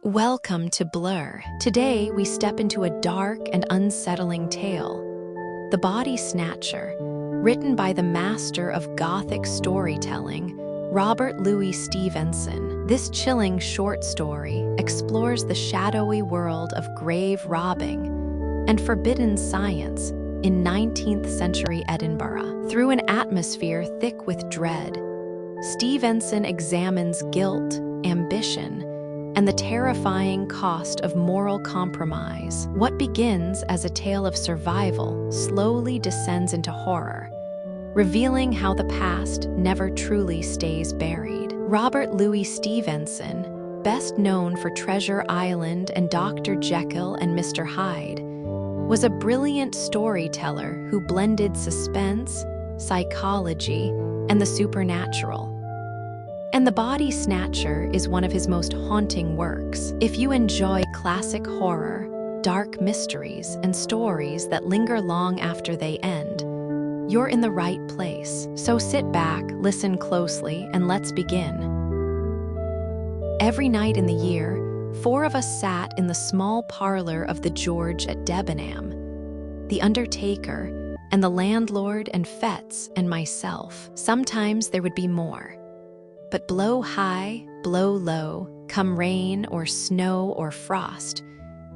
Welcome to Blurr. Today we step into a dark and unsettling tale. The Body Snatcher, written by the master of Gothic storytelling, Robert Louis Stevenson. This chilling short story explores the shadowy world of grave robbing and forbidden science in 19th century Edinburgh. Through an atmosphere thick with dread, Stevenson examines guilt, ambition, and the terrifying cost of moral compromise. What begins as a tale of survival slowly descends into horror, revealing how the past never truly stays buried. Robert Louis Stevenson, best known for Treasure Island and Dr. Jekyll and Mr. Hyde, was a brilliant storyteller who blended suspense, psychology, and the supernatural. And The Body Snatcher is one of his most haunting works. If you enjoy classic horror, dark mysteries, and stories that linger long after they end, you're in the right place. So sit back, listen closely, and let's begin. Every night in the year, 4 of us sat in the small parlor of the George at Debenham, the undertaker, and the landlord and Fetz and myself. Sometimes there would be more. But blow high, blow low, come rain or snow or frost,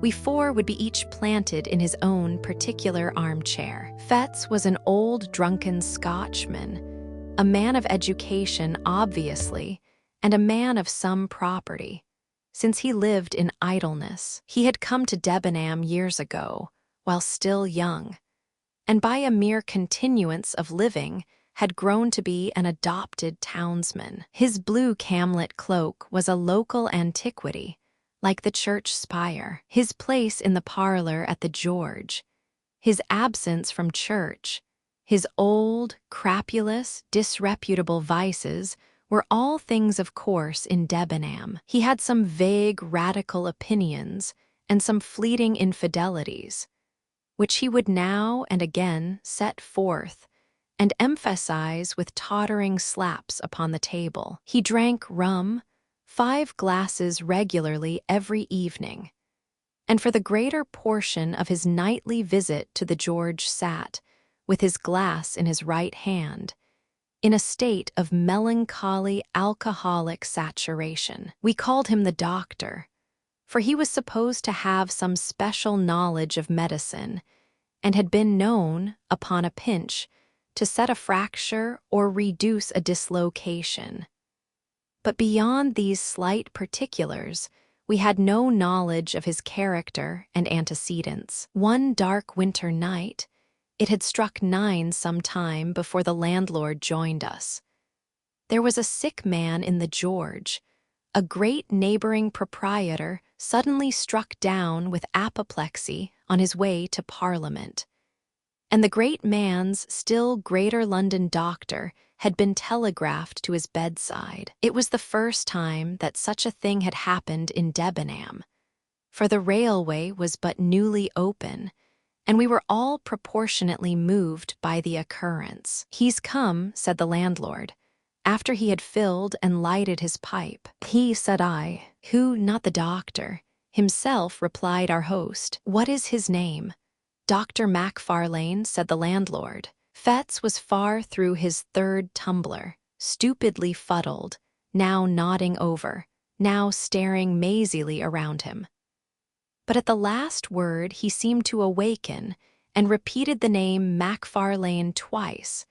we 4 would be each planted in his own particular armchair. Fetz was an old drunken Scotchman, a man of education obviously, and a man of some property. Since he lived in idleness, he had come to Debenham years ago, while still young, and by a mere continuance of living, had grown to be an adopted townsman. His blue camlet cloak was a local antiquity, like the church spire. His place in the parlor at the George, his absence from church, his old, crapulous, disreputable vices were all things of course in Debenham. He had some vague, radical opinions and some fleeting infidelities, which he would now and again set forth and emphasize with tottering slaps upon the table. He drank rum, 5 glasses regularly every evening, and for the greater portion of his nightly visit to the George sat, with his glass in his right hand, in a state of melancholy alcoholic saturation. We called him the doctor, for he was supposed to have some special knowledge of medicine, and had been known, upon a pinch, to set a fracture or reduce a dislocation. But beyond these slight particulars, we had no knowledge of his character and antecedents. One dark winter night, it had struck 9 some time before the landlord joined us. There was a sick man in the George. A great neighboring proprietor suddenly struck down with apoplexy on his way to Parliament, and the great man's still greater London doctor had been telegraphed to his bedside. It was the first time that such a thing had happened in Debenham, for the railway was but newly open, and we were all proportionately moved by the occurrence. "He's come," said the landlord, after he had filled and lighted his pipe. "He," said I. "Who? Not the doctor." "Himself," replied our host. "What is his name?" "Dr. Macfarlane," said the landlord. Fetz was far through his 3rd tumbler, stupidly fuddled, now nodding over, now staring mazily around him. But at the last word he seemed to awaken and repeated the name Macfarlane twice,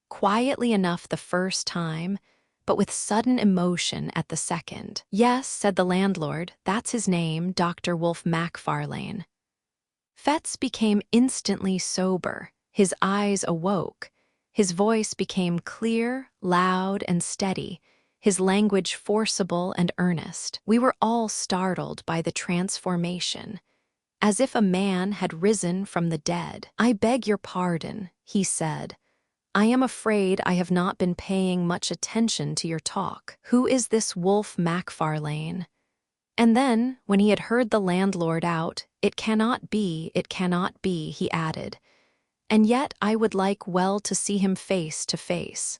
quietly enough the first time, but with sudden emotion at the second. "Yes," said the landlord, "that's his name, Dr. Wolfe Macfarlane." Fetz became instantly sober, his eyes awoke, his voice became clear, loud, and steady, his language forcible and earnest. We were all startled by the transformation, as if a man had risen from the dead. "I beg your pardon," he said. "I am afraid I have not been paying much attention to your talk. Who is this Wolfe Macfarlane?" And then, when he had heard the landlord out, it cannot be," he added. "And yet I would like well to see him face to face."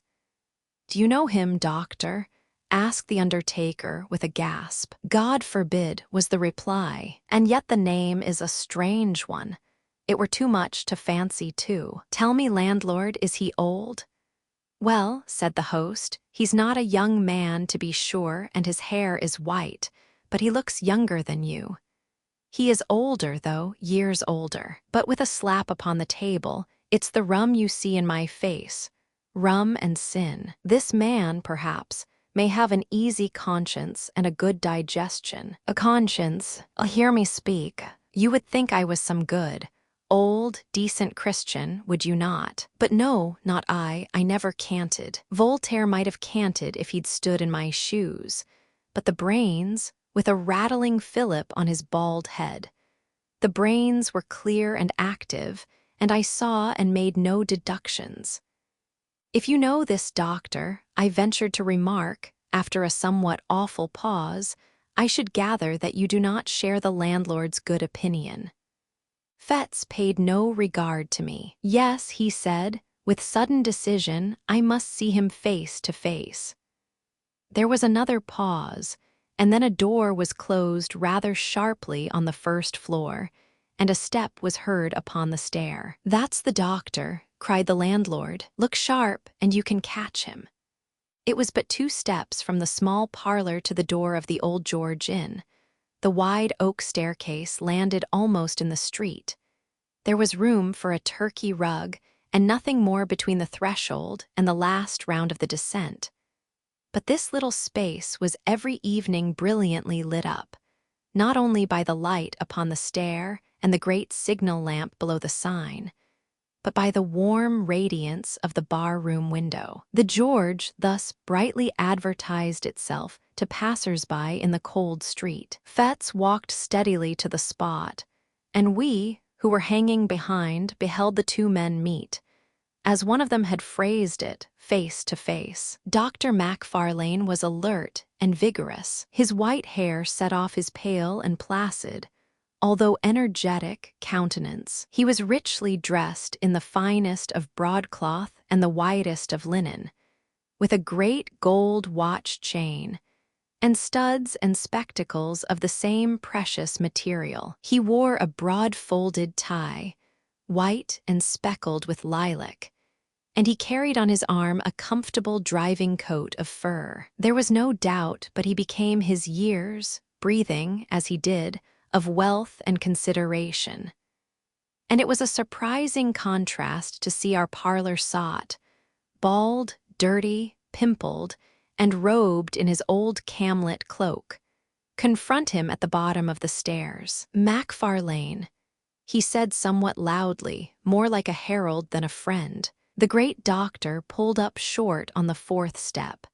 "Do you know him, doctor?" asked the undertaker with a gasp. God forbid, was the reply, and yet the name is a strange one. It were too much to fancy, too. Tell me, landlord, is he old? Well, said the host, he's not a young man to be sure, and his hair is white, but he looks younger than you. He is older, though, years older. But with a slap upon the table, it's the rum you see in my face. Rum and sin. This man, perhaps, may have an easy conscience and a good digestion. A conscience, hear me speak. You would think I was some good, old, decent Christian, would you not? But no, not I never canted. Voltaire might have canted if he'd stood in my shoes. But the brains, with a rattling fillip on his bald head. The brains were clear and active, and I saw and made no deductions. If you know this doctor, I ventured to remark, after a somewhat awful pause, I should gather that you do not share the landlord's good opinion. Fetz paid no regard to me. Yes, he said, with sudden decision, I must see him face to face. There was another pause, and then a door was closed rather sharply on the first floor, and a step was heard upon the stair. That's the doctor, cried the landlord. Look sharp, and you can catch him. It was but 2 steps from the small parlor to the door of the Old George Inn. The wide oak staircase landed almost in the street. There was room for a Turkey rug, and nothing more between the threshold and the last round of the descent. But this little space was every evening brilliantly lit up, not only by the light upon the stair and the great signal lamp below the sign, but by the warm radiance of the bar-room window. The George thus brightly advertised itself to passers-by in the cold street. Fetz walked steadily to the spot, and we, who were hanging behind, beheld the 2 men meet, as one of them had phrased it, face to face. Dr. Macfarlane was alert and vigorous. His white hair set off his pale and placid, although energetic, countenance. He was richly dressed in the finest of broadcloth and the whitest of linen, with a great gold watch chain, and studs and spectacles of the same precious material. He wore a broad-folded tie, white and speckled with lilac, and he carried on his arm a comfortable driving coat of fur. There was no doubt but he became his years, breathing, as he did, of wealth and consideration. And it was a surprising contrast to see our parlor sot, bald, dirty, pimpled, and robed in his old camlet cloak, confront him at the bottom of the stairs. Macfarlane, he said somewhat loudly, more like a herald than a friend. The great doctor pulled up short on the 4th step,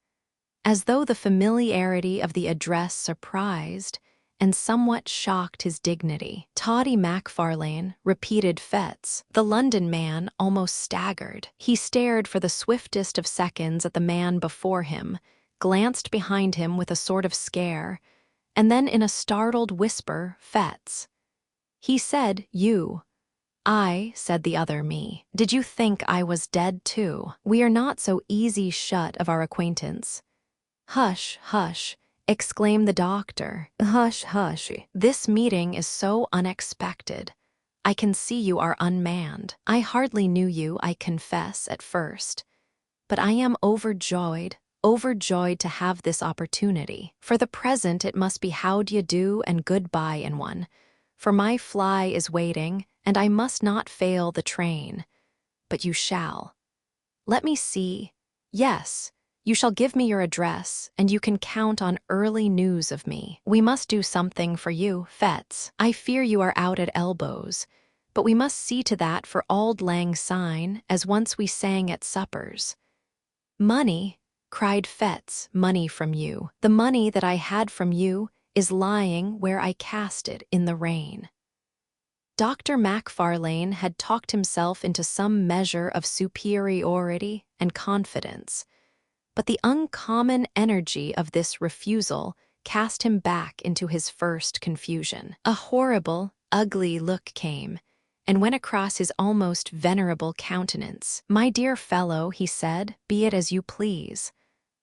as though the familiarity of the address surprised and somewhat shocked his dignity. Toddy Macfarlane, repeated Fetz. The London man almost staggered. He stared for the swiftest of seconds at the man before him, glanced behind him with a sort of scare, and then in a startled whisper, Fetz. He said, you. I, said the other me. Did you think I was dead too? We are not so easy shut of our acquaintance. Hush, hush, exclaimed the doctor. Hush, hush. This meeting is so unexpected. I can see you are unmanned. I hardly knew you, I confess, at first. But I am overjoyed to have this opportunity. For the present it must be how d'ye do and goodbye in one, for my fly is waiting, and I must not fail the train. But you shall. Let me see. Yes, you shall give me your address, and you can count on early news of me. We must do something for you, Fetz. I fear you are out at elbows, but we must see to that for Auld Lang Syne, as once we sang at suppers. Money, cried Fetz, money from you. The money that I had from you is lying where I cast it in the rain. Dr. Macfarlane had talked himself into some measure of superiority and confidence, but the uncommon energy of this refusal cast him back into his first confusion. A horrible, ugly look came, and went across his almost venerable countenance. My dear fellow, he said, be it as you please.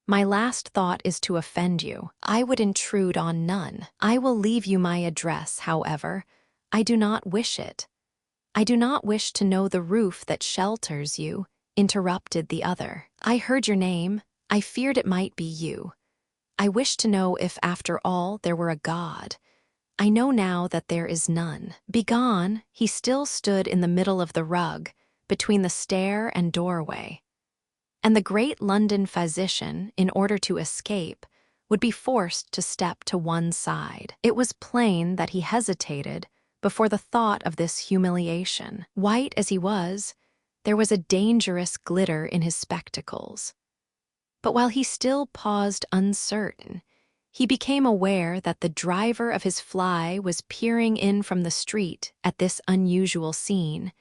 My last thought is to offend you. I would intrude on none. I will leave you my address, however. I do not wish it. I do not wish to know the roof that shelters you, interrupted the other. I heard your name. I feared it might be you. I wish to know if, after all, there were a God. I know now that there is none. Begone, he still stood in the middle of the rug, between the stair and doorway. And the great London physician, in order to escape, would be forced to step to one side. It was plain that he hesitated before the thought of this humiliation. White as he was, there was a dangerous glitter in his spectacles. But while he still paused uncertain, he became aware that the driver of his fly was peering in from the street at this unusual scene,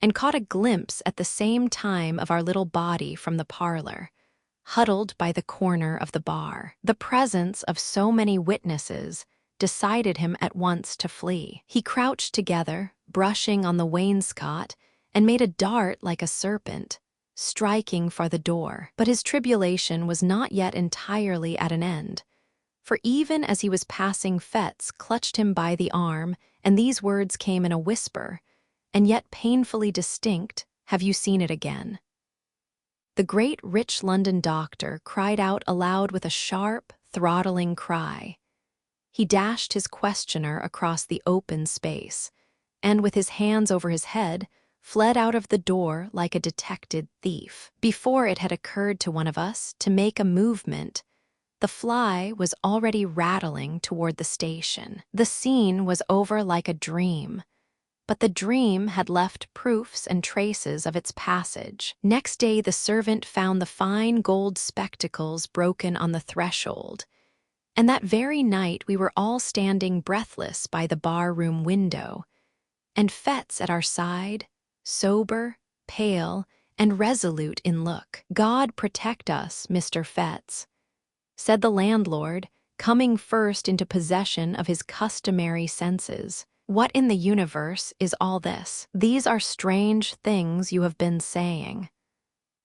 and caught a glimpse at the same time of our little body from the parlor, huddled by the corner of the bar. The presence of so many witnesses decided him at once to flee. He crouched together, brushing on the wainscot, and made a dart like a serpent, striking for the door. But his tribulation was not yet entirely at an end, for even as he was passing, Fettes clutched him by the arm, and these words came in a whisper, and yet painfully distinct, "Have you seen it again?" The great rich London doctor cried out aloud with a sharp, throttling cry. He dashed his questioner across the open space, and with his hands over his head, fled out of the door like a detected thief. Before it had occurred to one of us to make a movement, the fly was already rattling toward the station. The scene was over like a dream, but the dream had left proofs and traces of its passage. Next day the servant found the fine gold spectacles broken on the threshold, and that very night we were all standing breathless by the bar-room window, and Fettes at our side, sober, pale, and resolute in look. "God protect us, Mr. Fettes," said the landlord, coming first into possession of his customary senses. "What in the universe is all this? These are strange things you have been saying."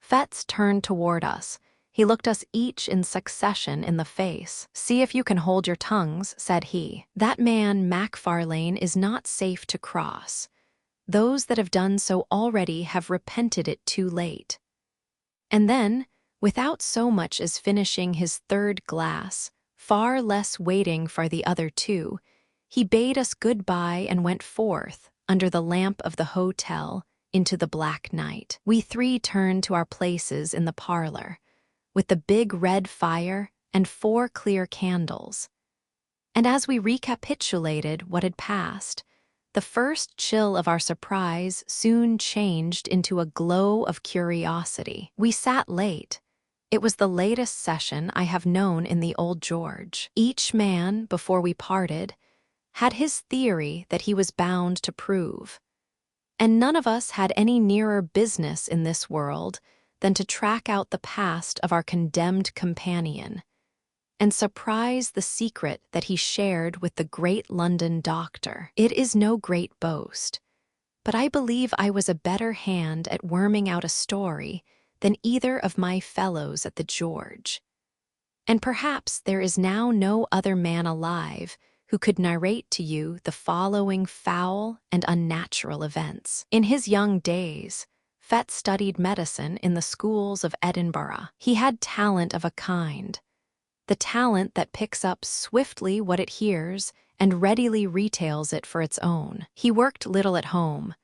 Fettes turned toward us. He looked us each in succession in the face. "See if you can hold your tongues," said he. "That man Macfarlane is not safe to cross. Those that have done so already have repented it too late." And then, without so much as finishing his third glass, far less waiting for the other two, he bade us good-bye and went forth, under the lamp of the hotel, into the black night. We three turned to our places in the parlor, with the big red fire and 4 clear candles. And as we recapitulated what had passed, the first chill of our surprise soon changed into a glow of curiosity. We sat late. It was the latest session I have known in the Old George. Each man, before we parted, had his theory that he was bound to prove, and none of us had any nearer business in this world than to track out the past of our condemned companion, and surprise the secret that he shared with the great London doctor. It is no great boast, but I believe I was a better hand at worming out a story than either of my fellows at the George. And perhaps there is now no other man alive who could narrate to you the following foul and unnatural events. In his young days, Fettes studied medicine in the schools of Edinburgh. He had talent of a kind, the talent that picks up swiftly what it hears and readily retails it for its own. He worked little at home,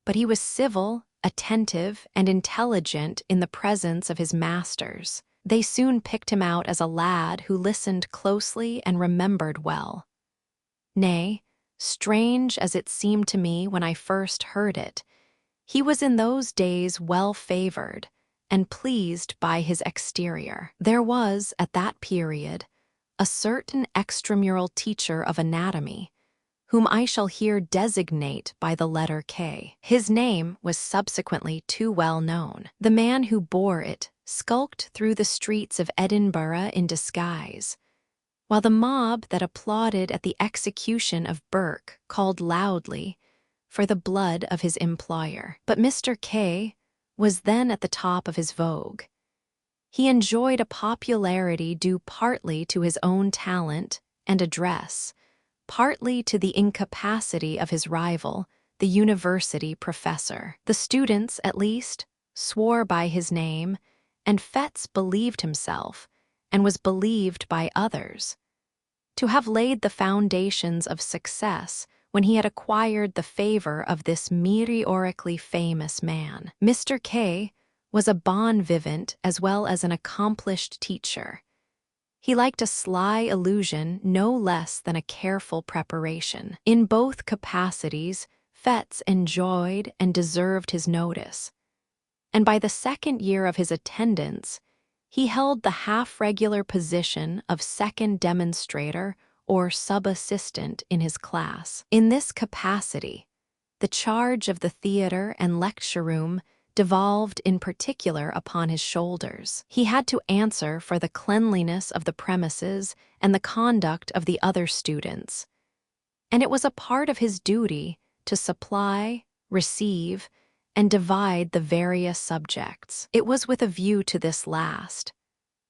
but he was civil, attentive, and intelligent in the presence of his masters. They soon picked him out as a lad who listened closely and remembered well. Nay, strange as it seemed to me when I first heard it, he was in those days well favored and pleased by his exterior. There was, at that period, a certain extramural teacher of anatomy, whom I shall here designate by the letter K. His name was subsequently too well known. The man who bore it skulked through the streets of Edinburgh in disguise, while the mob that applauded at the execution of Burke called loudly for the blood of his employer. But Mr. K was then at the top of his vogue. He enjoyed a popularity due partly to his own talent and address, partly to the incapacity of his rival, the university professor. The students, at least, swore by his name, and Fettes believed himself, and was believed by others, to have laid the foundations of success when he had acquired the favor of this meteorically famous man. Mr. K was a bon vivant as well as an accomplished teacher. He liked a sly illusion no less than a careful preparation. In both capacities, Fettes enjoyed and deserved his notice, and by the second year of his attendance, he held the half-regular position of second demonstrator or sub-assistant in his class. In this capacity, the charge of the theater and lecture room devolved in particular upon his shoulders. He had to answer for the cleanliness of the premises and the conduct of the other students, and it was a part of his duty to supply, receive, and divide the various subjects. It was with a view to this last,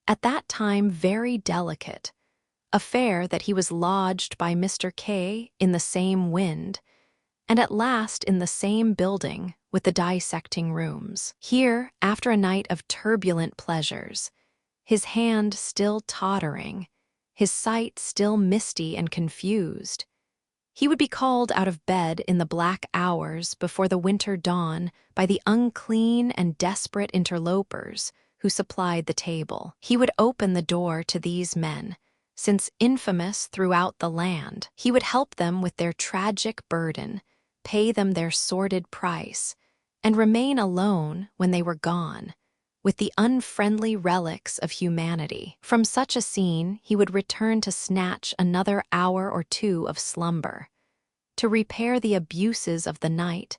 at that time very delicate, affair that he was lodged by Mr. K in the same wind, and at last in the same building with the dissecting rooms. Here, after a night of turbulent pleasures, his hand still tottering, his sight still misty and confused, he would be called out of bed in the black hours before the winter dawn by the unclean and desperate interlopers who supplied the table. He would open the door to these men, since infamous throughout the land. He would help them with their tragic burden, pay them their sordid price, and remain alone when they were gone, with the unfriendly relics of humanity. From such a scene he would return to snatch another hour or two of slumber, to repair the abuses of the night,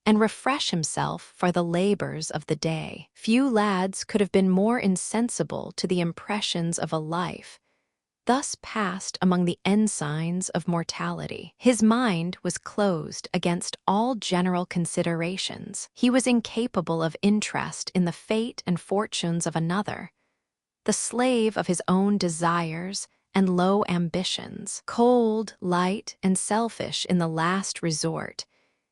and refresh himself for the labors of the day. Few lads could have been more insensible to the impressions of a life thus passed among the ensigns of mortality. His mind was closed against all general considerations. He was incapable of interest in the fate and fortunes of another, the slave of his own desires and low ambitions. Cold, light, and selfish in the last resort,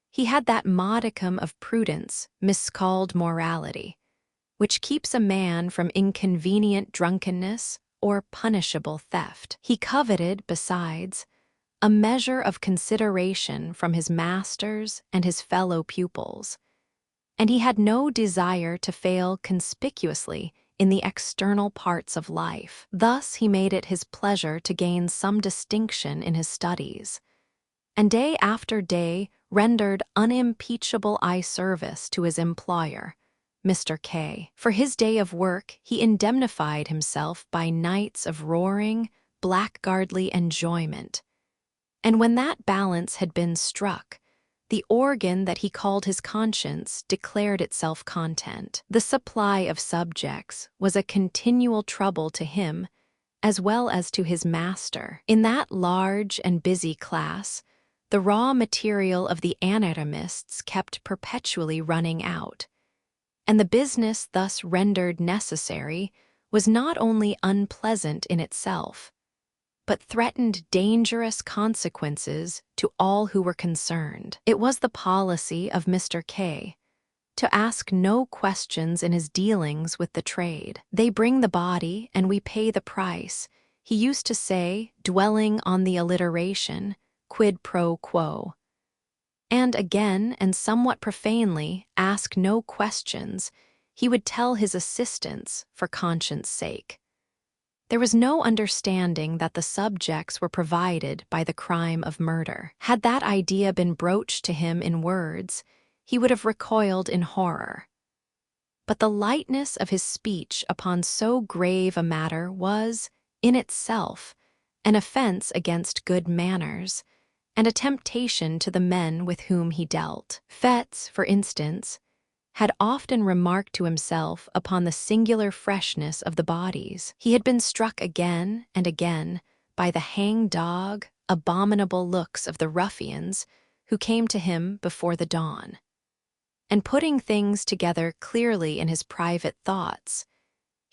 he had that modicum of prudence miscalled morality, which keeps a man from inconvenient drunkenness or punishable theft. He coveted, besides, a measure of consideration from his masters and his fellow pupils, and he had no desire to fail conspicuously in the external parts of life. Thus he made it his pleasure to gain some distinction in his studies, and day after day rendered unimpeachable eye service to his employer, Mr. K. For his day of work he indemnified himself by nights of roaring, blackguardly enjoyment, and when that balance had been struck, the organ that he called his conscience declared itself content. The supply of subjects was a continual trouble to him as well as to his master. In that large and busy class, the raw material of the anatomists kept perpetually running out, and the business thus rendered necessary was not only unpleasant in itself, but threatened dangerous consequences to all who were concerned. It was the policy of Mr. K to ask no questions in his dealings with the trade. "They bring the body, and we pay the price," he used to say, dwelling on the alliteration, quid pro quo. And again, and somewhat profanely, ask no questions, he would tell his assistants for conscience' sake. There was no understanding that the subjects were provided by the crime of murder. Had that idea been broached to him in words, he would have recoiled in horror. But the lightness of his speech upon so grave a matter was, in itself, an offense against good manners, and a temptation to the men with whom he dealt. Fettes, for instance, had often remarked to himself upon the singular freshness of the bodies. He had been struck again and again by the hang-dog, abominable looks of the ruffians who came to him before the dawn. And putting things together clearly in his private thoughts,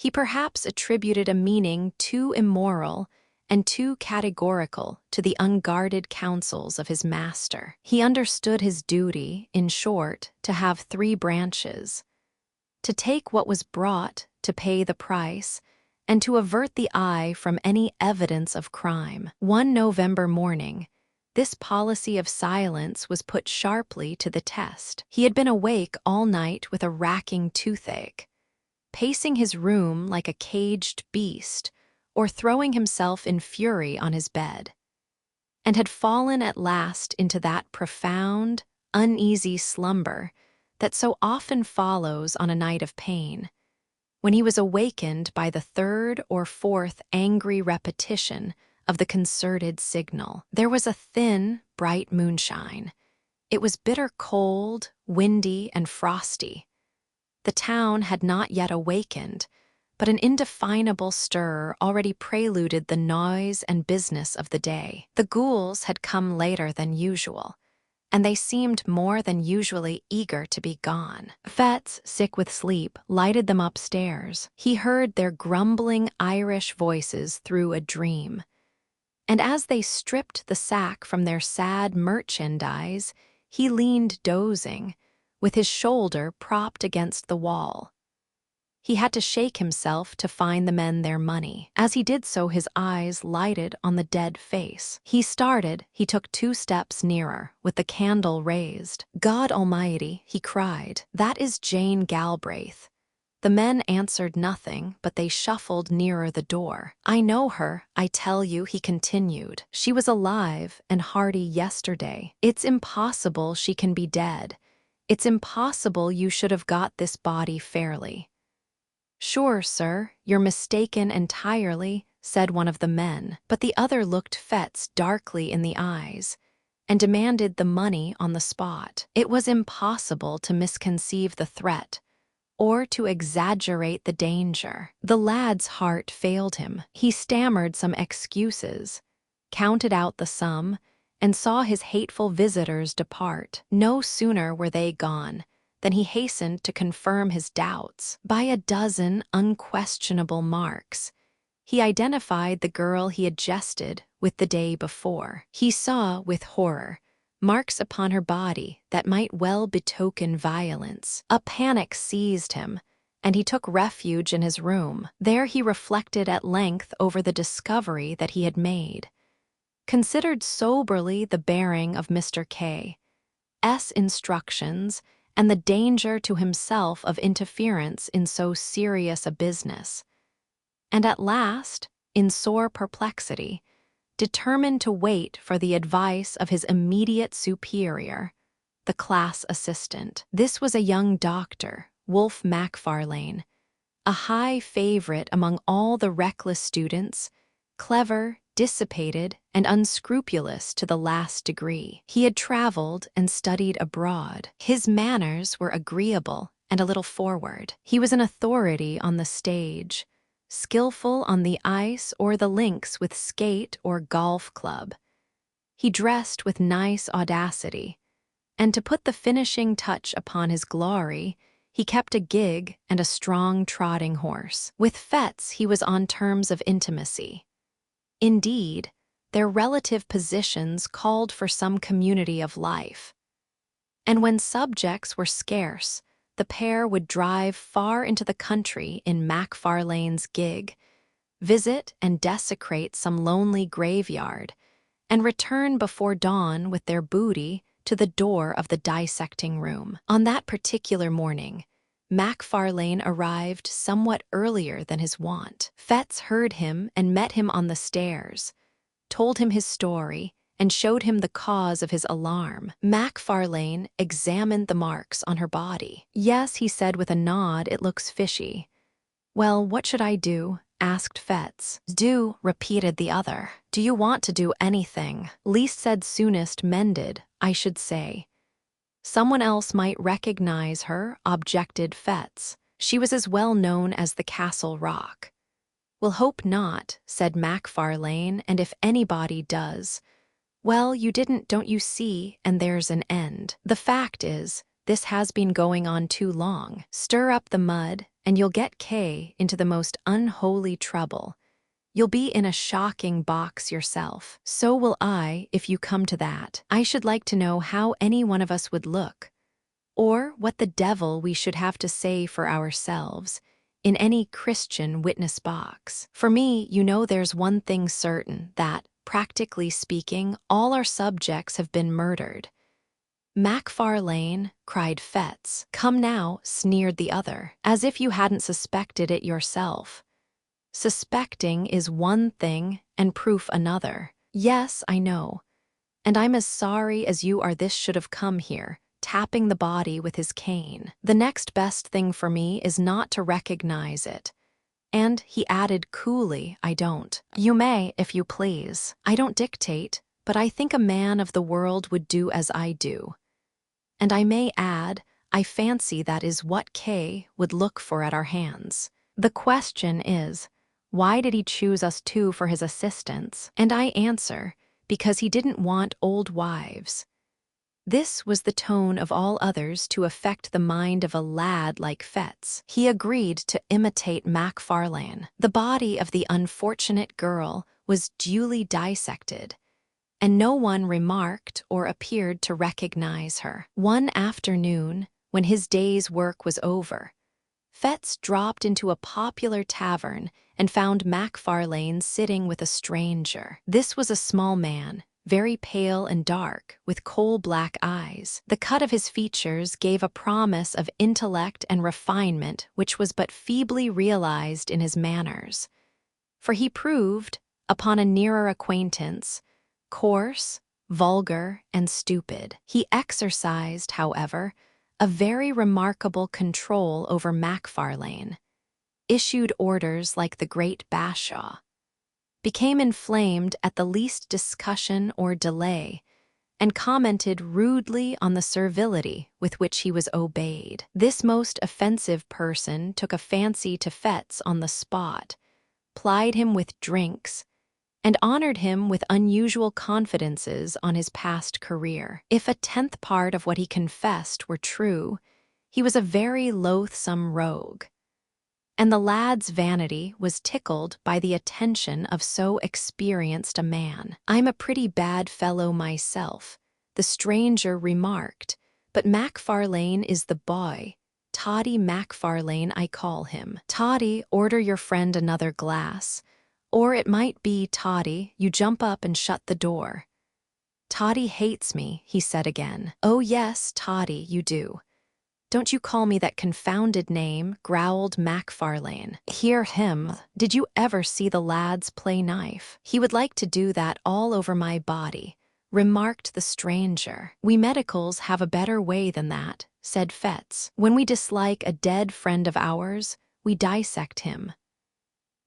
He perhaps attributed a meaning too immoral and too categorical to the unguarded counsels of his master. He understood his duty, in short, to have 3 branches: to take what was brought, to pay the price, and to avert the eye from any evidence of crime. One November morning, this policy of silence was put sharply to the test. He had been awake all night with a racking toothache, pacing his room like a caged beast, or throwing himself in fury on his bed, and had fallen at last into that profound, uneasy slumber that so often follows on a night of pain, when he was awakened by the 3rd or 4th angry repetition of the concerted signal. There was a thin, bright moonshine. It was bitter cold, windy, and frosty. The town had not yet awakened, but an indefinable stir already preluded the noise and business of the day. The ghouls had come later than usual, and they seemed more than usually eager to be gone. Fetz, sick with sleep, lighted them upstairs. He heard their grumbling Irish voices through a dream, and as they stripped the sack from their sad merchandise, he leaned dozing, with his shoulder propped against the wall. He had to shake himself to find the men their money. As he did so, his eyes lighted on the dead face. He started. He took 2 steps nearer, with the candle raised. "God Almighty," he cried, "that is Jane Galbraith." The men answered nothing, but they shuffled nearer the door. "I know her, I tell you," he continued. "She was alive and hearty yesterday. It's impossible she can be dead. It's impossible you should have got this body fairly." "Sure, sir, you're mistaken entirely," said one of the men, but the other looked Fetz darkly in the eyes and demanded the money on the spot. It was impossible to misconceive the threat or to exaggerate the danger. The lad's heart failed him. He stammered some excuses, counted out the sum, and saw his hateful visitors depart. No sooner were they gone than he hastened to confirm his doubts. By a dozen unquestionable marks, he identified the girl he had jested with the day before. He saw, with horror, marks upon her body that might well betoken violence. A panic seized him, and he took refuge in his room. There he reflected at length over the discovery that he had made, considered soberly the bearing of Mr. K.'s instructions, and the danger to himself of interference in so serious a business, and at last, in sore perplexity, determined to wait for the advice of his immediate superior, the class assistant. This was a young doctor, Wolfe Macfarlane, a high favorite among all the reckless students, clever, dissipated, and unscrupulous to the last degree. He had traveled and studied abroad. His manners were agreeable and a little forward. He was an authority on the stage, skillful on the ice or the links with skate or golf club. He dressed with nice audacity, and to put the finishing touch upon his glory, he kept a gig and a strong trotting horse. With Fetz he was on terms of intimacy. Indeed, their relative positions called for some community of life, and when subjects were scarce, the pair would drive far into the country in Macfarlane's gig, visit and desecrate some lonely graveyard, and return before dawn with their booty to the door of the dissecting room. On that particular morning, Macfarlane arrived somewhat earlier than his wont. Fetz heard him and met him on the stairs, told him his story, and showed him the cause of his alarm. Macfarlane examined the marks on her body. "Yes," he said with a nod, "it looks fishy." "Well, what should I do?" asked Fetz. "Do," repeated the other. "Do you want to do anything? Least said soonest mended, I should say." "Someone else might recognize her," objected Fetz. "She was as well known as the Castle Rock." "We'll hope not," said Macfarlane, "and if anybody does, well, you didn't, don't you see, and there's an end. The fact is, this has been going on too long. Stir up the mud and you'll get Kay into the most unholy trouble. You'll be in a shocking box yourself. So will I, if you come to that. I should like to know how any one of us would look, or what the devil we should have to say for ourselves in any Christian witness box. For me, you know there's one thing certain, that, practically speaking, all our subjects have been murdered. Macfarlane, cried Fettes. Come now, sneered the other, as if you hadn't suspected it yourself. Suspecting is one thing and proof another. Yes, I know. And I'm as sorry as you are this should have come here, tapping the body with his cane. The next best thing for me is not to recognize it. And, he added coolly, I don't. You may, if you please. I don't dictate, but I think a man of the world would do as I do. And I may add, I fancy that is what Kay would look for at our hands. The question is, why did he choose us two for his assistants? And I answer, because he didn't want old wives. This was the tone of all others to affect the mind of a lad like Fettes. He agreed to imitate Macfarlane. The body of the unfortunate girl was duly dissected, and no one remarked or appeared to recognize her. One afternoon, when his day's work was over, Fettes dropped into a popular tavern and found Macfarlane sitting with a stranger. This was a small man, very pale and dark, with coal-black eyes. The cut of his features gave a promise of intellect and refinement which was but feebly realized in his manners. For he proved, upon a nearer acquaintance, coarse, vulgar, and stupid. He exercised, however, a very remarkable control over Macfarlane, issued orders like the great Bashaw, became inflamed at the least discussion or delay, and commented rudely on the servility with which he was obeyed. This most offensive person took a fancy to Fettes on the spot, plied him with drinks, and honored him with unusual confidences on his past career. If a tenth part of what he confessed were true, he was a very loathsome rogue, and the lad's vanity was tickled by the attention of so experienced a man. I'm a pretty bad fellow myself, the stranger remarked, but Macfarlane is the boy. Toddy Macfarlane I call him. Toddy, order your friend another glass. Or it might be, Toddy, you jump up and shut the door. Toddy hates me, he said again. Oh yes, Toddy, you do. Don't you call me that confounded name, growled Macfarlane. Hear him. Did you ever see the lads play knife? He would like to do that all over my body, remarked the stranger. We medicals have a better way than that, said Fettes. When we dislike a dead friend of ours, we dissect him.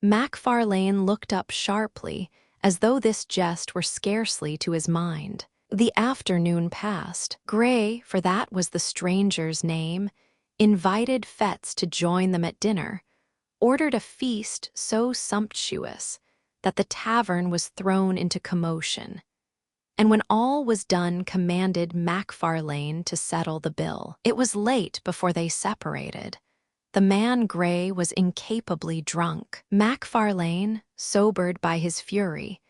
Macfarlane looked up sharply, as though this jest were scarcely to his mind. The afternoon passed. Gray, for that was the stranger's name, invited Fettes to join them at dinner, ordered a feast so sumptuous that the tavern was thrown into commotion, and when all was done commanded Macfarlane to settle the bill. It was late before they separated. The man Gray was incapably drunk. Macfarlane, sobered by his fury,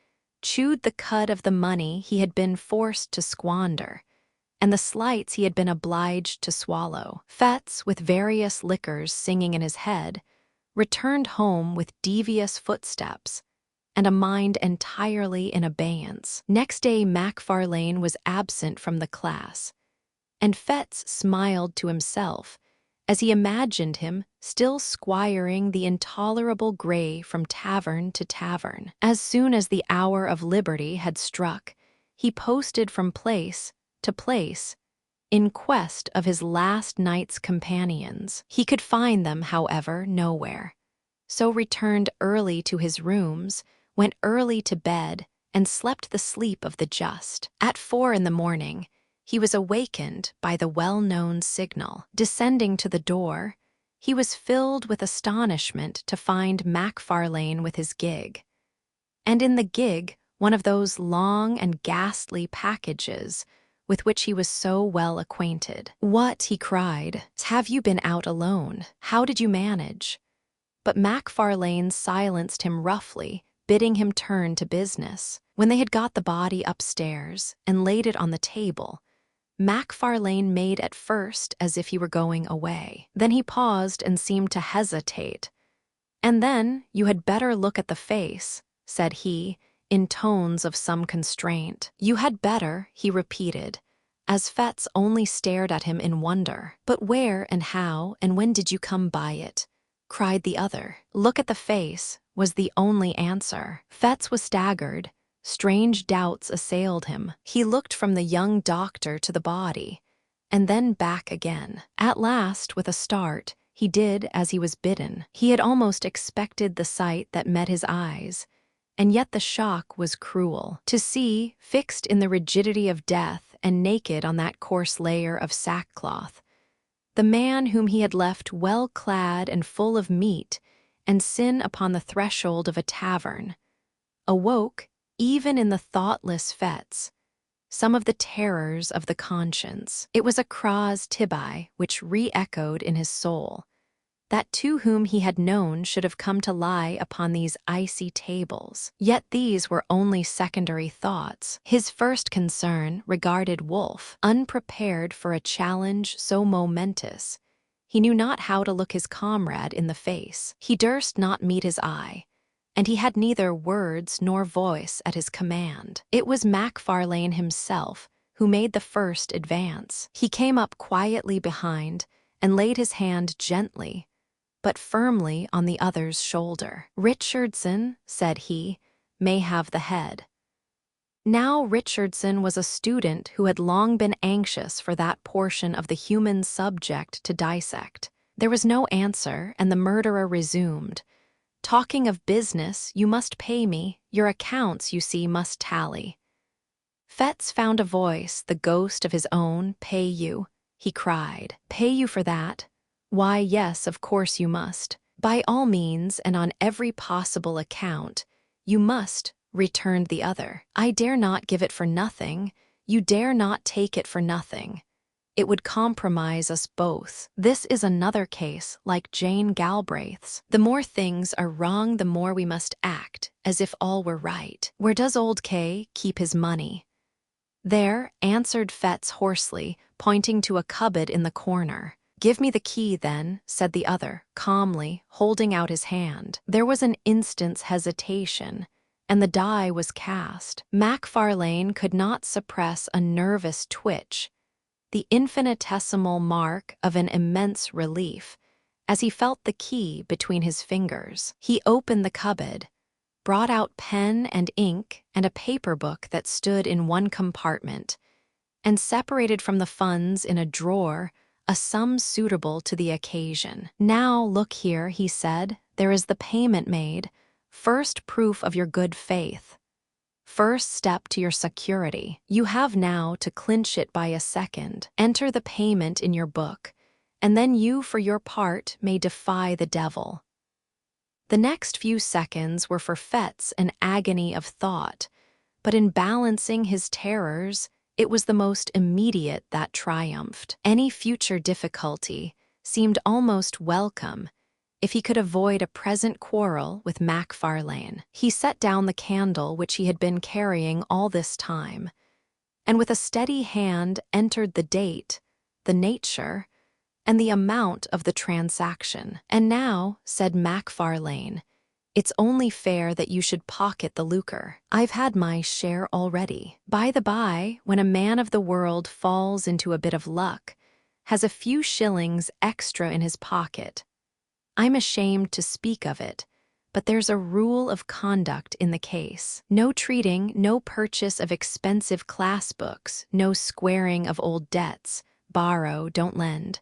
chewed the cud of the money he had been forced to squander, and the slights he had been obliged to swallow. Fettes, with various liquors singing in his head, returned home with devious footsteps and a mind entirely in abeyance. Next day Macfarlane was absent from the class, and Fettes smiled to himself as he imagined him still squiring the intolerable Gray from tavern to tavern. As soon as the hour of liberty had struck, he posted from place to place in quest of his last night's companions. He could find them, however, nowhere, so returned early to his rooms, went early to bed, and slept the sleep of the just. At 4 in the morning, he was awakened by the well-known signal. Descending to the door, he was filled with astonishment to find Macfarlane with his gig, and in the gig one of those long and ghastly packages with which he was so well acquainted. "What?" he cried. "Have you been out alone? How did you manage?" But Macfarlane silenced him roughly, bidding him turn to business. When they had got the body upstairs and laid it on the table, Macfarlane made at first as if he were going away. Then he paused and seemed to hesitate. "And then you had better look at the face," said he, in tones of some constraint. "You had better," he repeated, as Fettes only stared at him in wonder. "But where and how and when did you come by it?" cried the other. "Look at the face," was the only answer. Fettes was staggered. Strange doubts assailed him. He looked from the young doctor to the body, and then back again. At last, with a start, he did as he was bidden. He had almost expected the sight that met his eyes, and yet the shock was cruel. To see, fixed in the rigidity of death and naked on that coarse layer of sackcloth, the man whom he had left well clad and full of meat and sin upon the threshold of a tavern, awoke, even in the thoughtless Fettes, some of the terrors of the conscience. It was a cras tibi which re-echoed in his soul, that two whom he had known should have come to lie upon these icy tables. Yet these were only secondary thoughts. His first concern regarded Wolfe, unprepared for a challenge so momentous. He knew not how to look his comrade in the face. He durst not meet his eye, and he had neither words nor voice at his command. It was Macfarlane himself who made the first advance. He came up quietly behind and laid his hand gently, but firmly on the other's shoulder. "Richardson," said he, "may have the head." Now Richardson was a student who had long been anxious for that portion of the human subject to dissect. There was no answer, and the murderer resumed. "Talking of business, you must pay me. Your accounts, you see, must tally." Fettes found a voice, the ghost of his own. "Pay you?" he cried. "Pay you for that? Why, yes, of course you must. By all means, and on every possible account, you must," returned the other. "I dare not give it for nothing. You dare not take it for nothing. It would compromise us both. This is another case like Jane Galbraith's. The more things are wrong, the more we must act as if all were right. Where does old K keep his money?" "There," answered Fettes hoarsely, pointing to a cupboard in the corner. "Give me the key, then," said the other, calmly, holding out his hand. There was an instant's hesitation, and the die was cast. Macfarlane could not suppress a nervous twitch, the infinitesimal mark of an immense relief, as he felt the key between his fingers. He opened the cupboard, brought out pen and ink and a paper book that stood in one compartment, and separated from the funds in a drawer a sum suitable to the occasion. "Now, look here," he said, "there is the payment made, first proof of your good faith, first step to your security. You have now to clinch it by a second. Enter the payment in your book, and then you, for your part, may defy the devil." The next few seconds were for Fettes an agony of thought, but in balancing his terrors, it was the most immediate that triumphed. Any future difficulty seemed almost welcome if he could avoid a present quarrel with Macfarlane. He set down the candle which he had been carrying all this time, and with a steady hand entered the date, the nature, and the amount of the transaction. "And now," said Macfarlane, "it's only fair that you should pocket the lucre. I've had my share already. By the by, when a man of the world falls into a bit of luck, has a few shillings extra in his pocket, I'm ashamed to speak of it, but there's a rule of conduct in the case. No treating, no purchase of expensive class books, no squaring of old debts. Borrow, don't lend."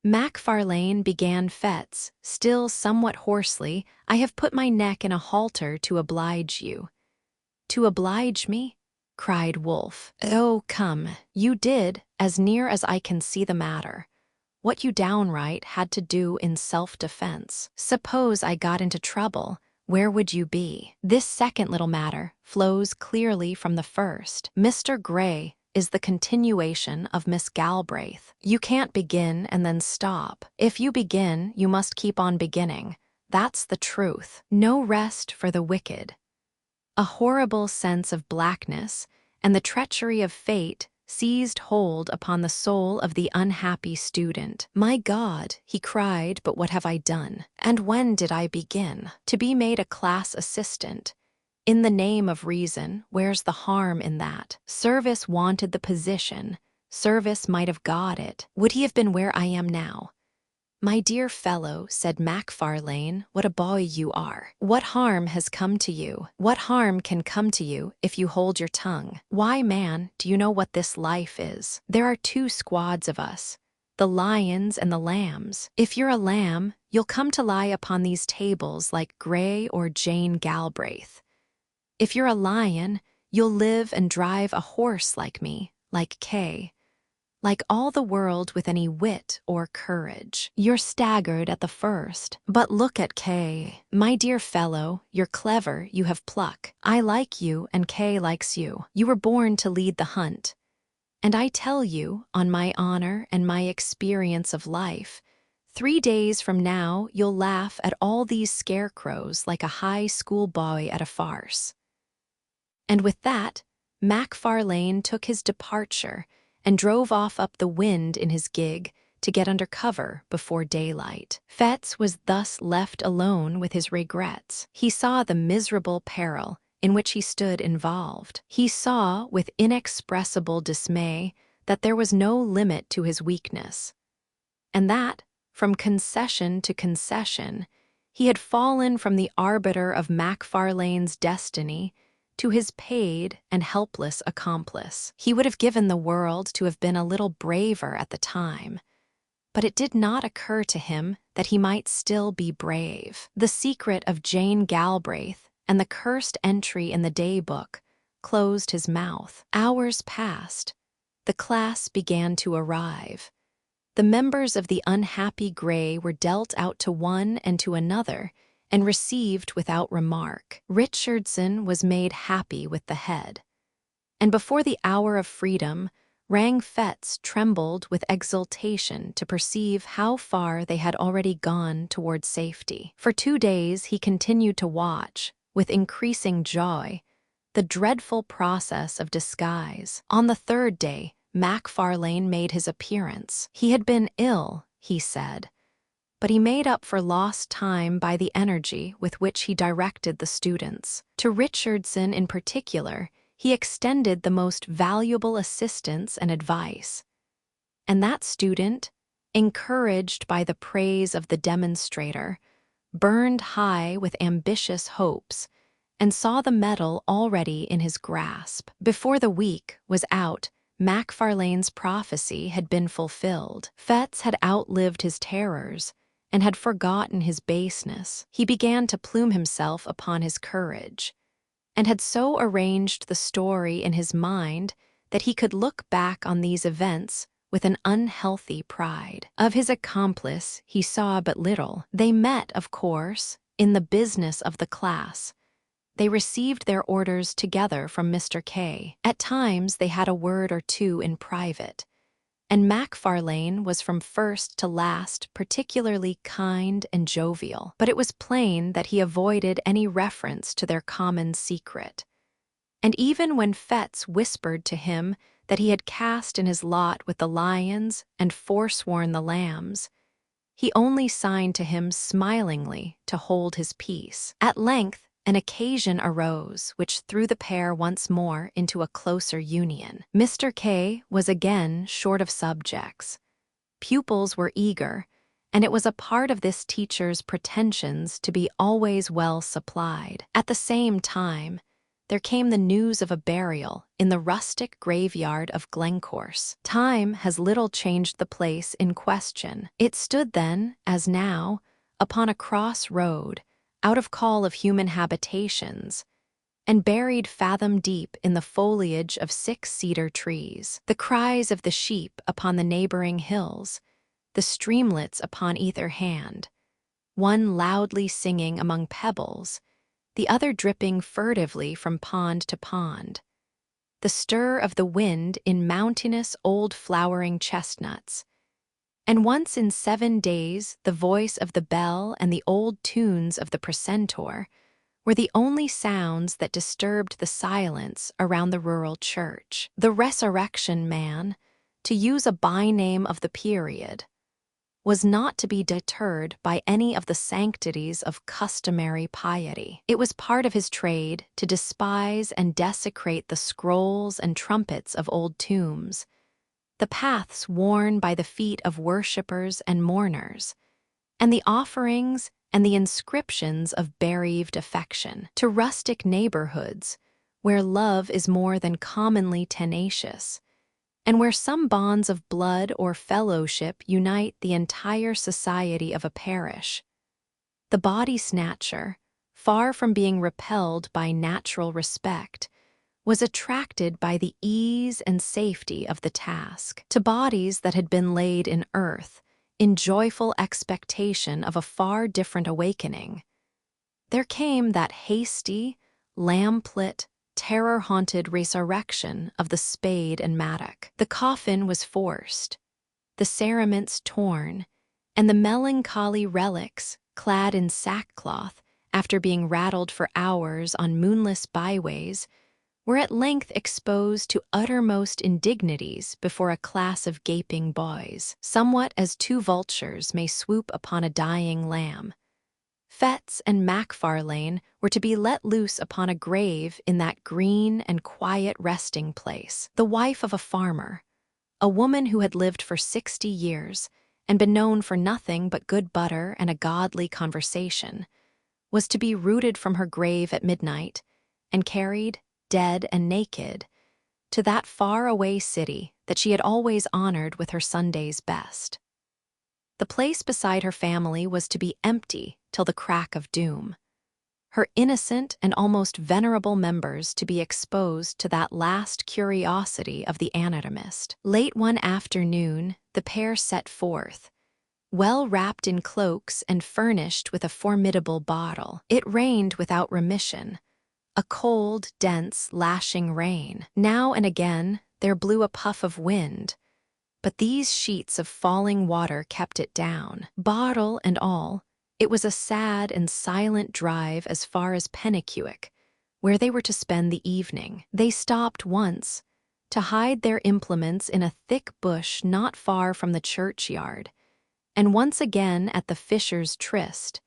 Macfarlane, began Fettes, still somewhat hoarsely, "I have put my neck in a halter to oblige you." "To oblige me?" cried Wolfe. "Oh, come, you did, as near as I can see the matter, what you downright had to do in self-defense. Suppose I got into trouble, where would you be? This second little matter flows clearly from the first. Mr. Gray, is the continuation of Miss Galbraith. You can't begin and then stop. If you begin, you must keep on beginning. That's the truth. No rest for the wicked. A horrible sense of blackness and the treachery of fate seized hold upon the soul of the unhappy student. "My God," he cried, "but what have I done? And when did I begin? To be made a class assistant. In the name of reason, where's the harm in that? Service wanted the position. Service might have got it. Would he have been where I am now?" "My dear fellow," said Macfarlane, "what a boy you are. What harm has come to you? What harm can come to you if you hold your tongue? Why, man, do you know what this life is? There are two squads of us, the lions and the lambs. If you're a lamb, you'll come to lie upon these tables like Gray or Jane Galbraith. If you're a lion, you'll live and drive a horse like me, like Kay. Like all the world with any wit or courage. You're staggered at the first, but look at Kay. My dear fellow, you're clever, you have pluck. I like you and Kay likes you. You were born to lead the hunt. And I tell you, on my honor and my experience of life, 3 days from now you'll laugh at all these scarecrows like a high school boy at a farce." And with that, Macfarlane took his departure and drove off up the wind in his gig to get under cover before daylight. Fetz was thus left alone with his regrets. He saw the miserable peril in which he stood involved. He saw with inexpressible dismay that there was no limit to his weakness, and that, from concession to concession, he had fallen from the arbiter of Macfarlane's destiny to his paid and helpless accomplice. He would have given the world to have been a little braver at the time, but it did not occur to him that he might still be brave. The secret of Jane Galbraith and the cursed entry in the day-book closed his mouth. Hours passed. The class began to arrive. The members of the unhappy Gray were dealt out to one and to another, and received without remark. Richardson was made happy with the head. And before the hour of freedom, Rang Fetz trembled with exultation to perceive how far they had already gone toward safety. For 2 days he continued to watch, with increasing joy, the dreadful process of disguise. On the 3rd day, Macfarlane made his appearance. He had been ill, he said, but he made up for lost time by the energy with which he directed the students. To Richardson in particular, he extended the most valuable assistance and advice. And that student, encouraged by the praise of the demonstrator, burned high with ambitious hopes and saw the medal already in his grasp. Before the week was out, Macfarlane's prophecy had been fulfilled. Fetz had outlived his terrors and had forgotten his baseness. He began to plume himself upon his courage, and had so arranged the story in his mind that he could look back on these events with an unhealthy pride. Of his accomplice he saw but little. They met, of course, in the business of the class. They received their orders together from Mr. K. At times they had a word or two in private, and Macfarlane was from first to last particularly kind and jovial, but it was plain that he avoided any reference to their common secret. And even when Fetz whispered to him that he had cast in his lot with the lions and forsworn the lambs, he only signed to him smilingly to hold his peace. At length, an occasion arose which threw the pair once more into a closer union. Mr. K was again short of subjects. Pupils were eager, and it was a part of this teacher's pretensions to be always well supplied. At the same time, there came the news of a burial in the rustic graveyard of Glencorse. Time has little changed the place in question. It stood then, as now, upon a cross road, out of call of human habitations, and buried fathom deep in the foliage of 6 cedar trees. The cries of the sheep upon the neighboring hills, the streamlets upon either hand, one loudly singing among pebbles, the other dripping furtively from pond to pond. the stir of the wind in mountainous old flowering chestnuts. And once in 7 days the voice of the bell and the old tunes of the precentor were the only sounds that disturbed the silence around the rural church. The Resurrection Man, to use a byname of the period, was not to be deterred by any of the sanctities of customary piety. It was part of his trade to despise and desecrate the scrolls and trumpets of old tombs, the paths worn by the feet of worshippers and mourners, and the offerings and the inscriptions of bereaved affection. To rustic neighborhoods, where love is more than commonly tenacious, and where some bonds of blood or fellowship unite the entire society of a parish, the body snatcher, far from being repelled by natural respect, was attracted by the ease and safety of the task. To bodies that had been laid in earth, in joyful expectation of a far different awakening, there came that hasty, lamplit, terror-haunted resurrection of the spade and mattock. The coffin was forced, the cerements torn, and the melancholy relics, clad in sackcloth after being rattled for hours on moonless byways, were at length exposed to uttermost indignities before a class of gaping boys, somewhat as 2 vultures may swoop upon a dying lamb. Fettes and Macfarlane were to be let loose upon a grave in that green and quiet resting place. The wife of a farmer, a woman who had lived for 60 years and been known for nothing but good butter and a godly conversation, was to be rooted from her grave at midnight and carried, dead and naked, to that far-away city that she had always honored with her Sunday's best. The place beside her family was to be empty till the crack of doom, her innocent and almost venerable members to be exposed to that last curiosity of the anatomist. Late one afternoon, the pair set forth, well wrapped in cloaks and furnished with a formidable bottle. It rained without remission, a cold, dense, lashing rain. Now and again there blew a puff of wind, but these sheets of falling water kept it down. Bottle and all, it was a sad and silent drive as far as Penicuik, where they were to spend the evening. They stopped once, to hide their implements in a thick bush not far from the churchyard, and once again at the Fisher's Tryst,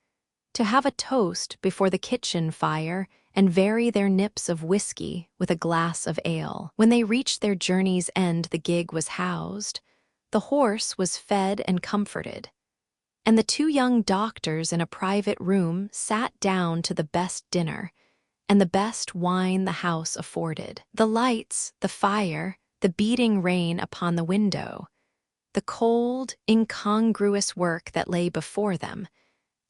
to have a toast before the kitchen fire and vary their nips of whiskey with a glass of ale. When they reached their journey's end, the gig was housed, the horse was fed and comforted, and the 2 young doctors in a private room sat down to the best dinner and the best wine the house afforded. The lights, the fire, the beating rain upon the window, the cold, incongruous work that lay before them,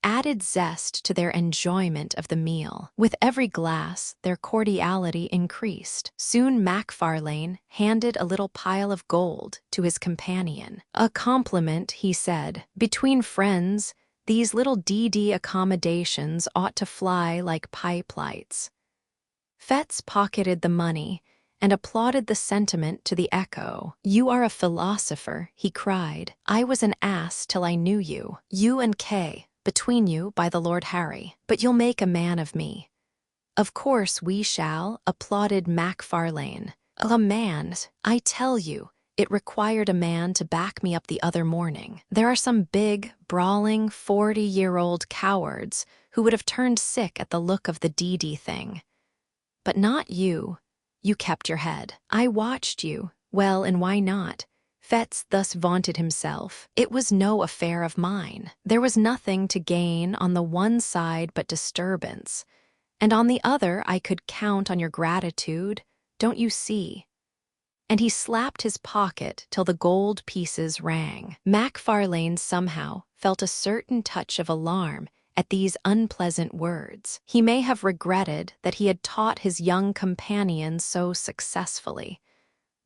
added zest to their enjoyment of the meal. With every glass, their cordiality increased. Soon Macfarlane handed a little pile of gold to his companion. "A compliment," he said. "Between friends, these little D.D. accommodations ought to fly like pipe lights." Fettes pocketed the money and applauded the sentiment to the echo. "You are a philosopher," he cried. "I was an ass till I knew you. You and Kay, between you, by the Lord Harry. But you'll make a man of me." "Of course we shall," applauded Macfarlane. "A man, I tell you, it required a man to back me up the other morning. There are some big, brawling, 40-year-old cowards who would have turned sick at the look of the D.D. thing. But not you. You kept your head. I watched you. Well, and why not?" Fettes thus vaunted himself. "It was no affair of mine. There was nothing to gain on the one side but disturbance, and on the other I could count on your gratitude, don't you see?" And he slapped his pocket till the gold pieces rang. Macfarlane somehow felt a certain touch of alarm at these unpleasant words. He may have regretted that he had taught his young companion so successfully,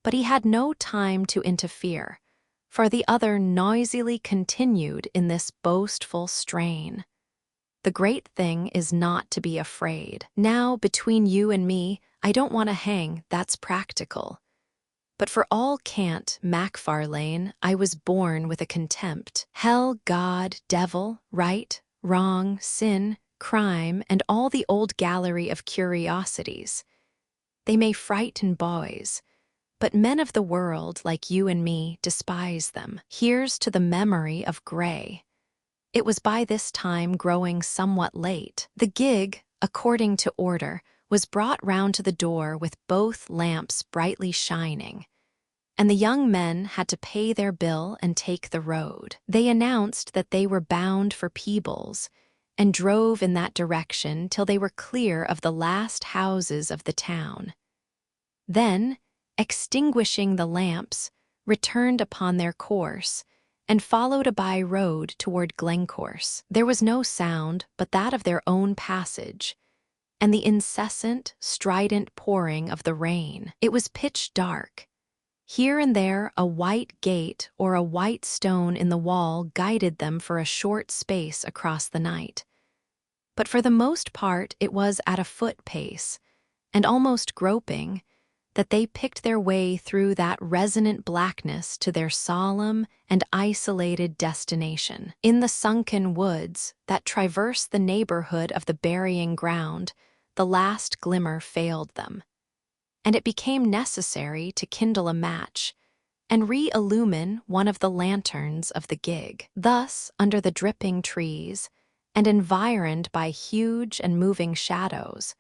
but he had no time to interfere, for the other noisily continued in this boastful strain. The great thing is not to be afraid. Now, between you and me, I don't want to hang, that's practical. But for all cant, Macfarlane, I was born with a contempt. Hell, God, devil, right, wrong, sin, crime, and all the old gallery of curiosities. They may frighten boys, but men of the world, like you and me, despise them. Here's to the memory of Grey. It was by this time growing somewhat late. The gig, according to order, was brought round to the door with both lamps brightly shining, and the young men had to pay their bill and take the road. They announced that they were bound for Peebles, and drove in that direction till they were clear of the last houses of the town. Then, extinguishing the lamps, returned upon their course, and followed a by-road toward Glencorse. There was no sound but that of their own passage, and the incessant, strident pouring of the rain. It was pitch dark. Here and there a white gate or a white stone in the wall guided them for a short space across the night. But for the most part it was at a foot pace, and almost groping, that they picked their way through that resonant blackness to their solemn and isolated destination. In the sunken woods that traverse the neighborhood of the burying ground, the last glimmer failed them, and it became necessary to kindle a match and re-illumine one of the lanterns of the gig. Thus, under the dripping trees, and environed by huge and moving shadows,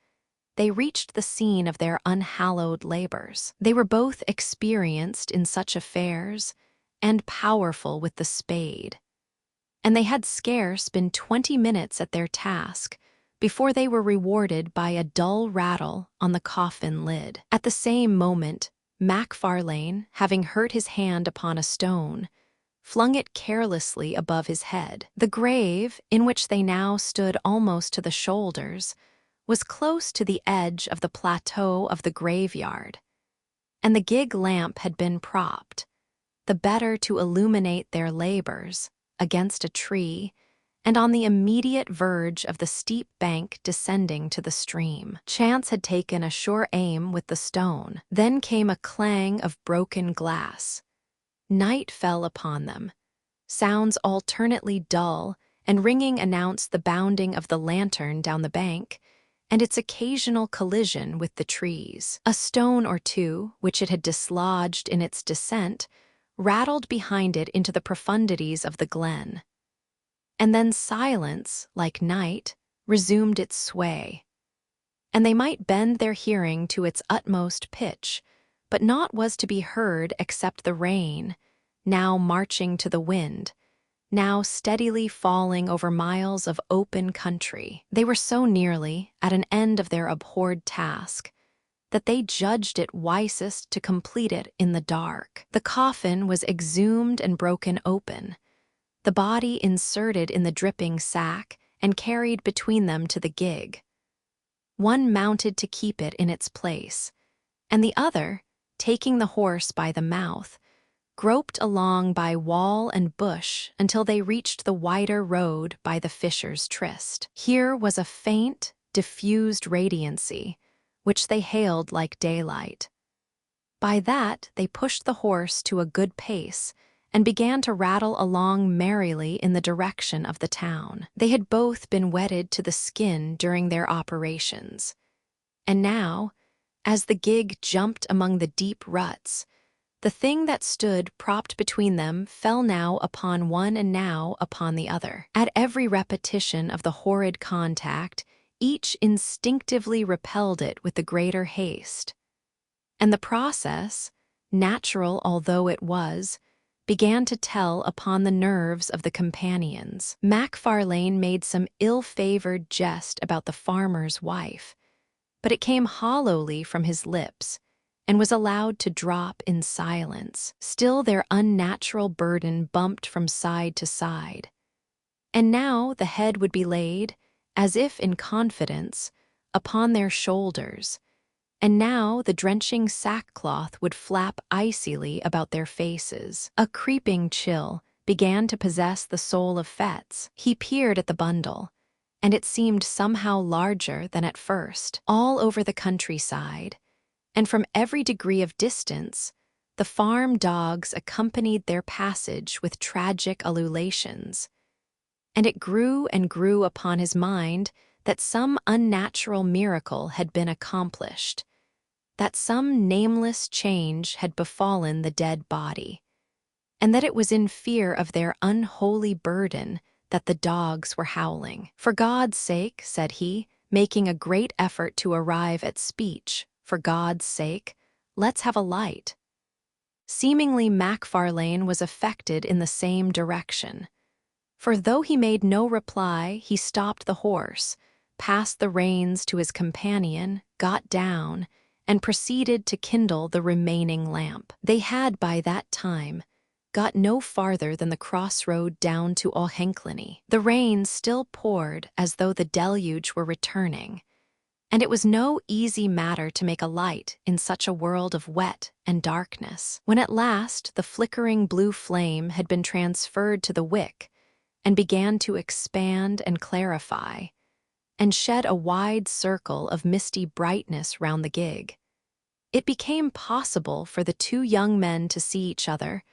they reached the scene of their unhallowed labors. They were both experienced in such affairs and powerful with the spade, and they had scarce been 20 minutes at their task before they were rewarded by a dull rattle on the coffin lid. At the same moment, Macfarlane, having hurt his hand upon a stone, flung it carelessly above his head. The grave, in which they now stood almost to the shoulders, was close to the edge of the plateau of the graveyard, and the gig lamp had been propped, the better to illuminate their labors, against a tree, and on the immediate verge of the steep bank descending to the stream. Chance had taken a sure aim with the stone. Then came a clang of broken glass. Night fell upon them. Sounds alternately dull and ringing announced the bounding of the lantern down the bank, and its occasional collision with the trees. A stone or two, which it had dislodged in its descent, rattled behind it into the profundities of the glen. And then silence, like night, resumed its sway. And they might bend their hearing to its utmost pitch, but naught was to be heard except the rain, now marching to the wind, now steadily falling over miles of open country. They were so nearly at an end of their abhorred task that they judged it wisest to complete it in the dark. The coffin was exhumed and broken open, the body inserted in the dripping sack and carried between them to the gig. One mounted to keep it in its place, and the other, taking the horse by the mouth, groped along by wall and bush until they reached the wider road by the Fisher's Tryst. Here was a faint, diffused radiancy, which they hailed like daylight. By that they pushed the horse to a good pace and began to rattle along merrily in the direction of the town. They had both been wetted to the skin during their operations, and now, as the gig jumped among the deep ruts, the thing that stood propped between them fell now upon one and now upon the other. At every repetition of the horrid contact, each instinctively repelled it with the greater haste. And the process, natural although it was, began to tell upon the nerves of the companions. Macfarlane made some ill-favored jest about the farmer's wife, but it came hollowly from his lips, and was allowed to drop in silence. Still their unnatural burden bumped from side to side. And now the head would be laid, as if in confidence, upon their shoulders, and now the drenching sackcloth would flap icily about their faces. A creeping chill began to possess the soul of Fetz. He peered at the bundle, and it seemed somehow larger than at first. All over the countryside, and from every degree of distance, the farm dogs accompanied their passage with tragic ululations. And it grew and grew upon his mind that some unnatural miracle had been accomplished, that some nameless change had befallen the dead body, and that it was in fear of their unholy burden that the dogs were howling. "For God's sake," said he, making a great effort to arrive at speech, "for God's sake, let's have a light." Seemingly Macfarlane was affected in the same direction, for though he made no reply, he stopped the horse, passed the reins to his companion, got down, and proceeded to kindle the remaining lamp. They had by that time got no farther than the crossroad down to Auchenklany. The rain still poured as though the deluge were returning, and it was no easy matter to make a light in such a world of wet and darkness. When at last the flickering blue flame had been transferred to the wick and began to expand and clarify, and shed a wide circle of misty brightness round the gig, it became possible for the two young men to see each other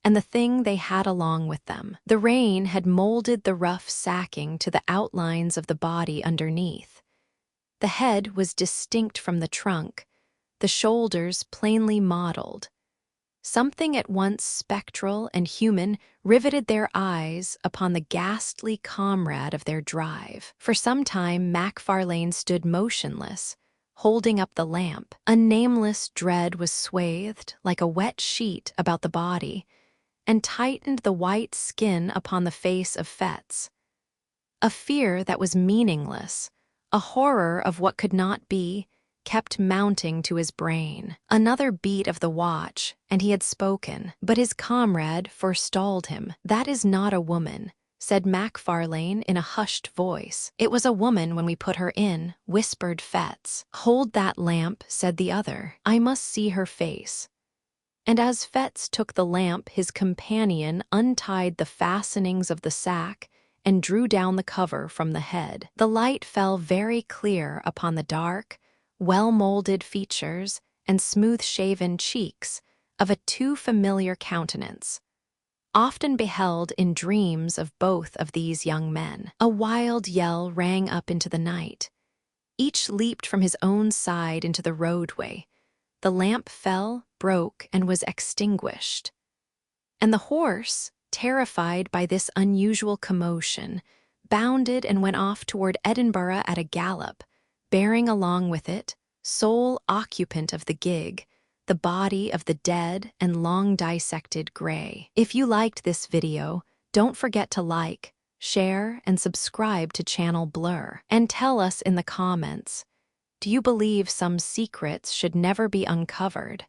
and the thing they had along with them. The rain had molded the rough sacking to the outlines of the body underneath. The head was distinct from the trunk, the shoulders plainly modeled. Something at once spectral and human riveted their eyes upon the ghastly comrade of their drive. For some time Macfarlane stood motionless, holding up the lamp. A nameless dread was swathed like a wet sheet about the body, and tightened the white skin upon the face of Fettes. A fear that was meaningless, a horror of what could not be, kept mounting to his brain. Another beat of the watch, and he had spoken, but his comrade forestalled him. "That is not a woman," said Macfarlane in a hushed voice. "It was a woman when we put her in," whispered Fettes. "Hold that lamp," said the other. "I must see her face." And as Fettes took the lamp, his companion untied the fastenings of the sack and drew down the cover from the head. The light fell very clear upon the dark, well-molded features and smooth-shaven cheeks of a too familiar countenance, often beheld in dreams of both of these young men. A wild yell rang up into the night. Each leaped from his own side into the roadway. The lamp fell, broke, and was extinguished. And the horse, terrified by this unusual commotion, bounded and went off toward Edinburgh at a gallop, bearing along with it, sole occupant of the gig, the body of the dead and long-dissected Grey. If you liked this video, don't forget to like, share, and subscribe to channel Blurr. And tell us in the comments, do you believe some secrets should never be uncovered?